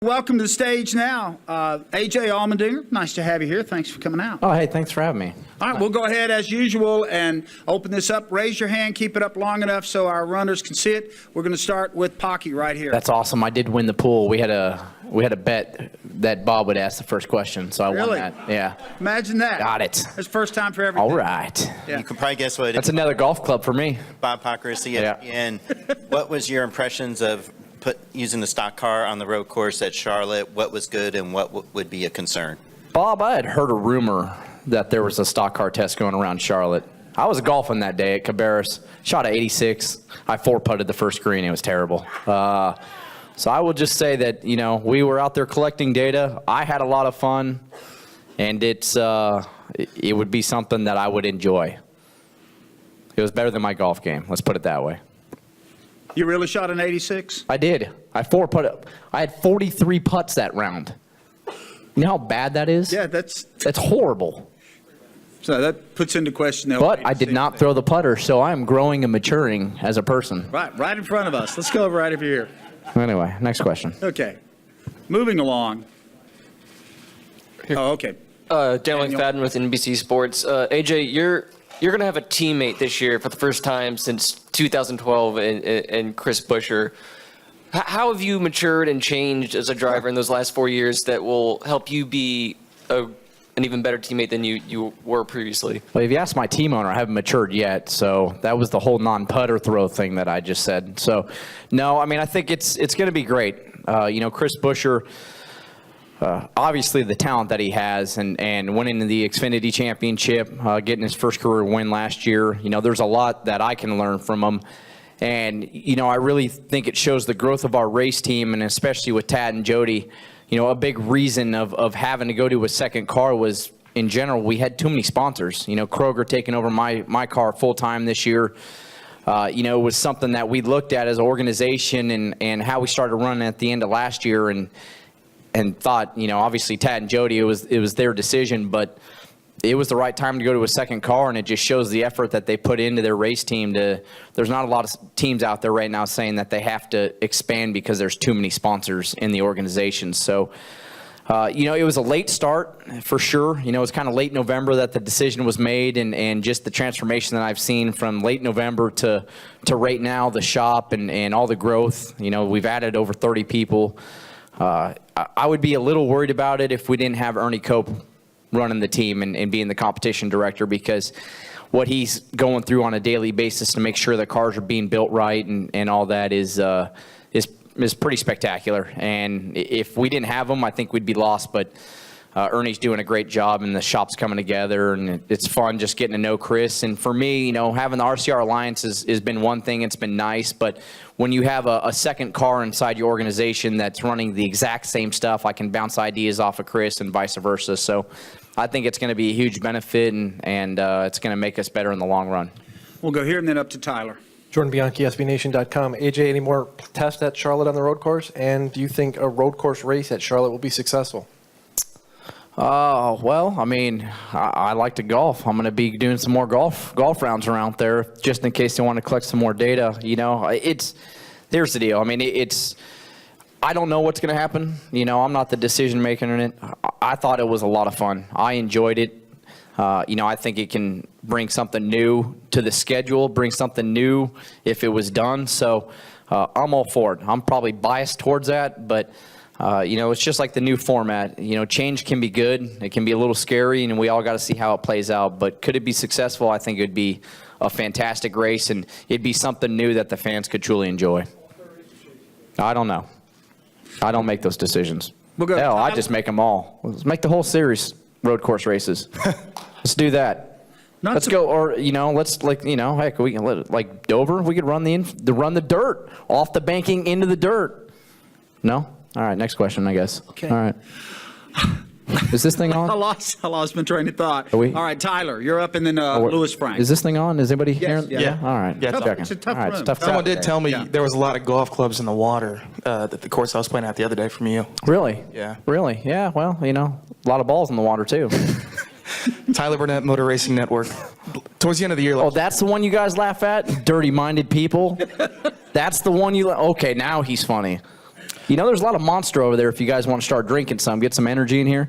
Welcome to the stage now, AJ Allmendinger. Nice to have you here. Thanks for coming out. Oh, hey, thanks for having me. All right, we'll go ahead as usual and open this up. Raise your hand, keep it up long enough so our runners can see it. We're going to start with Pocky right here. That's awesome. I did win the pool. We had a bet that Bob would ask the first question, so I won that. Yeah. Imagine that. Got it. That's first time for everything. All right. Yeah. You can probably guess what it is. That's another golf club for me. Bob Pockris, Yeah. ESPN. What was your impressions of using the stock car on the road course at Charlotte? What was good and what would be a concern? Bob, I had heard a rumor that there was a stock car test going around Charlotte. I was golfing that day at Cabarrus, shot at 86. I four-putted the first green. It was terrible. So I will just say that, we were out there collecting data. I had a lot of fun, and it would be something that I would enjoy. It was better than my golf game. Let's put it that way. You really shot an 86? I did. I had 43 putts that round. You know how bad that is? Yeah, that's horrible. So that puts into question the But I did not throw the putter, so I'm growing and maturing as a person. Right in front of us. Let's go right over here. Anyway, next question. Okay. Moving along. Oh, okay. Daniel McFadden with NBC Sports. AJ, you're going to have a teammate this year for the first time since 2012 and Chris Buescher. How have you matured and changed as a driver in those last 4 years that will help you be an even better teammate than you were previously? Well, if you ask my team owner, I haven't matured yet, so that was the whole non-putter throw thing that I just said. So, no, I mean, I think it's going to be great. Chris Buescher, obviously the talent that he has and winning the Xfinity Championship, getting his first career win last year, there's a lot that I can learn from him. And, I really think it shows the growth of our race team, and especially with Tad and Jody. A big reason of having to go to a second car was, in general, we had too many sponsors. Kroger taking over my car full-time this year, was something that we looked at as an organization and how we started running at the end of last year and thought, obviously Tad and Jody, it was their decision, but it was the right time to go to a second car, and it just shows the effort that they put into their race team. There's not a lot of teams out there right now saying that they have to expand because there's too many sponsors in the organization. So, it was a late start for sure. It was kind of late November that the decision was made, and just the transformation that I've seen from late November to right now, the shop and all the growth. We've added over 30 people. I would be a little worried about it if we didn't have Ernie Cope running the team and being the competition director, because what he's going through on a daily basis to make sure the cars are being built right and all that is pretty spectacular. And if we didn't have him, I think we'd be lost. But Ernie's doing a great job, and the shop's coming together, and it's fun just getting to know Chris. And for me, having the RCR Alliance has been one thing. It's been nice. But when you have a second car inside your organization that's running the exact same stuff, I can bounce ideas off of Chris and vice versa. So I think it's going to be a huge benefit, and it's going to make us better in the long run. We'll go here and then up to Tyler. Jordan Bianchi, SBNation.com. AJ, any more tests at Charlotte on the road course? And do you think a road course race at Charlotte will be successful? Well, I mean, I like to golf. I'm going to be doing some more golf rounds around there just in case they want to collect some more data. Here's the deal. I mean, I don't know what's going to happen. I'm not the decision maker in it. I thought it was a lot of fun. I enjoyed it. I think it can bring something new to the schedule, bring something new if it was done. So I'm all for it. I'm probably biased towards that, but it's just like the new format. Change can be good. It can be a little scary, and we all got to see how it plays out. But could it be successful? I think it would be a fantastic race, and it'd be something new that the fans could truly enjoy. I don't know. I don't make those decisions. Hell, I just make them all. Let's make the whole series road course races. Let's do that. Let's go, or let's heck, we can let it, like Dover. We could run the dirt off the banking into the dirt. No. All right, next question, I guess. Okay. All right. Is this thing on? I lost my train of thought. Are we? All right, Tyler, you're up, and then Lewis Frank. Is this thing on? Is anybody hearing? Yeah. All right. Yeah, it's a tough All right, run. it's tough. Someone did there. tell me Yeah. there was a lot of golf clubs in the water at the course I was playing at the other day from you. Really? Yeah. Really? Yeah. Well, a lot of balls in the water too. Tyler Burnett Motor Racing Network. Towards the end of the year. Oh, that's the one you guys laugh at? Dirty-minded people? That's the one you... Okay, now he's funny. You know, there's a lot of Monster over there if you guys want to start drinking some, get some energy in here.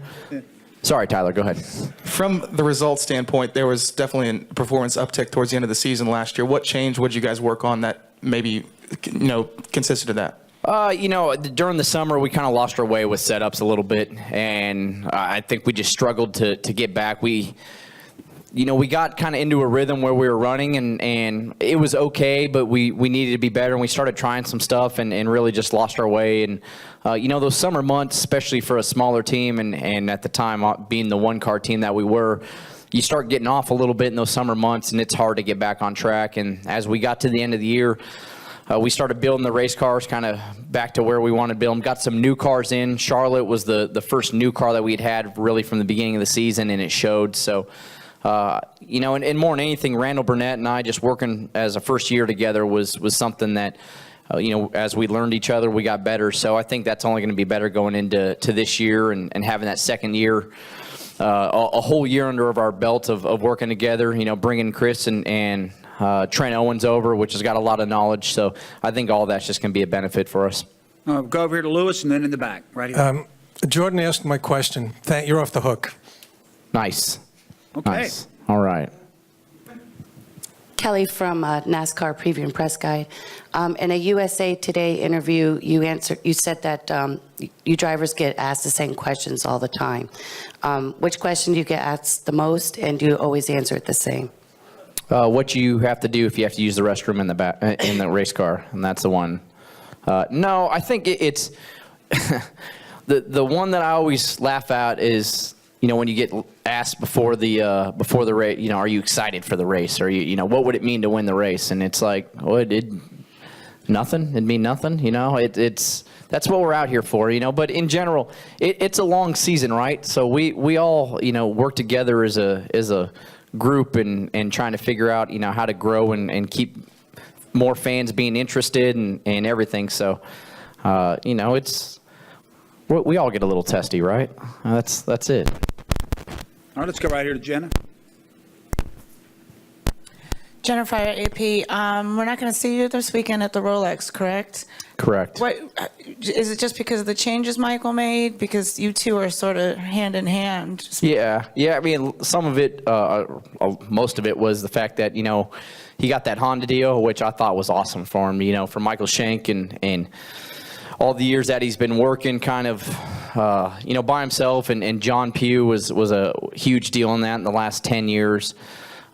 Sorry, Tyler, go ahead. From the results standpoint, there was definitely a performance uptick towards the end of the season last year. What changed? What did you guys work on that maybe, consisted of that? During the summer, we kind of lost our way with setups a little bit, and I think we just struggled to get back. We got kind of into a rhythm where we were running, and it was okay, but we needed to be better, and we started trying some stuff and really just lost our way. And, those summer months, especially for a smaller team, and at the time being the one-car team that we were, you start getting off a little bit in those summer months, and it's hard to get back on track. And as we got to the end of the year, we started building the race cars kind of back to where we wanted to build them. Got some new cars in. Charlotte was the first new car that we'd had really from the beginning of the season, and it showed. So, and more than anything, Randall Burnett and I just working as a first year together was something that, as we learned each other, we got better. So I think that's only going to be better going into this year and having that second year, a whole year under our belt of working together, bringing Chris and Trent Owens over, which has got a lot of knowledge. So I think all that's just going to be a benefit for us. Go over here to Lewis and then in the back, right here. Jordan asked my question. You're off the hook. Nice. Okay. Nice. All right. Kelly from NASCAR Preview and Press Guide. In a USA Today interview, you said that you drivers get asked the same questions all the time. Which question do you get asked the most, and do you always answer it the same? What you have to do if you have to use the restroom in the back in the race car, and that's the one. No, I think it's the one that I always laugh at is when you get asked before the race, are you excited for the race, or what would it mean to win the race? And it's like, well, it'd mean nothing. That's what we're out here for. But in general, it's a long season, right? So we all work together as a group and trying to figure out how to grow and keep more fans being interested and everything. So it's we all get a little testy, right? That's it. All right, let's go right here to Jenna. Jennifer AP, we're not going to see you this weekend at the Rolex, correct? Correct. What is it? Just because of the changes Michael made? Because you two are sort of hand in hand. Yeah. I mean, some of it, most of it was the fact that he got that Honda deal, which I thought was awesome for him. For Michael Shank and all the years that he's been working kind of, by himself, and John Pugh was a huge deal in that in the last 10 years.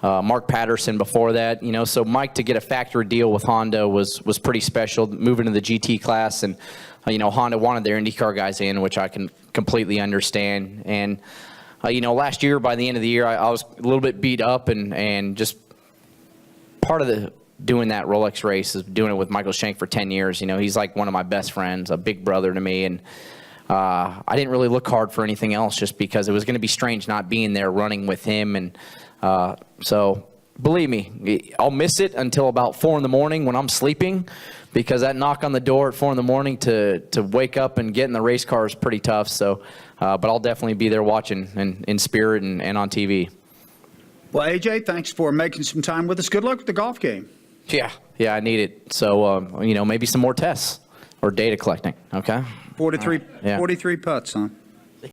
Mark Patterson before that, so Mike to get a factory deal with Honda was pretty special, moving to the GT class, and Honda wanted their IndyCar guys in, which I can completely understand. And last year, by the end of the year, I was a little bit beat up, and just part of doing that Rolex race is doing it with Michael Shank for 10 years. He's like one of my best friends, a big brother to me, and I didn't really look hard for anything else, just because it was going to be strange not being there running with him. And so believe me, I'll miss it until about 4 in the morning when I'm sleeping, because that knock on the door at 4 in the morning to wake up and get in the race car is pretty tough. So, but I'll definitely be there watching in spirit and on TV. Well, AJ, thanks for making some time with us. Good luck with the golf game. Yeah, I need it. So, maybe some more tests or data collecting. Okay. 43 putts, huh?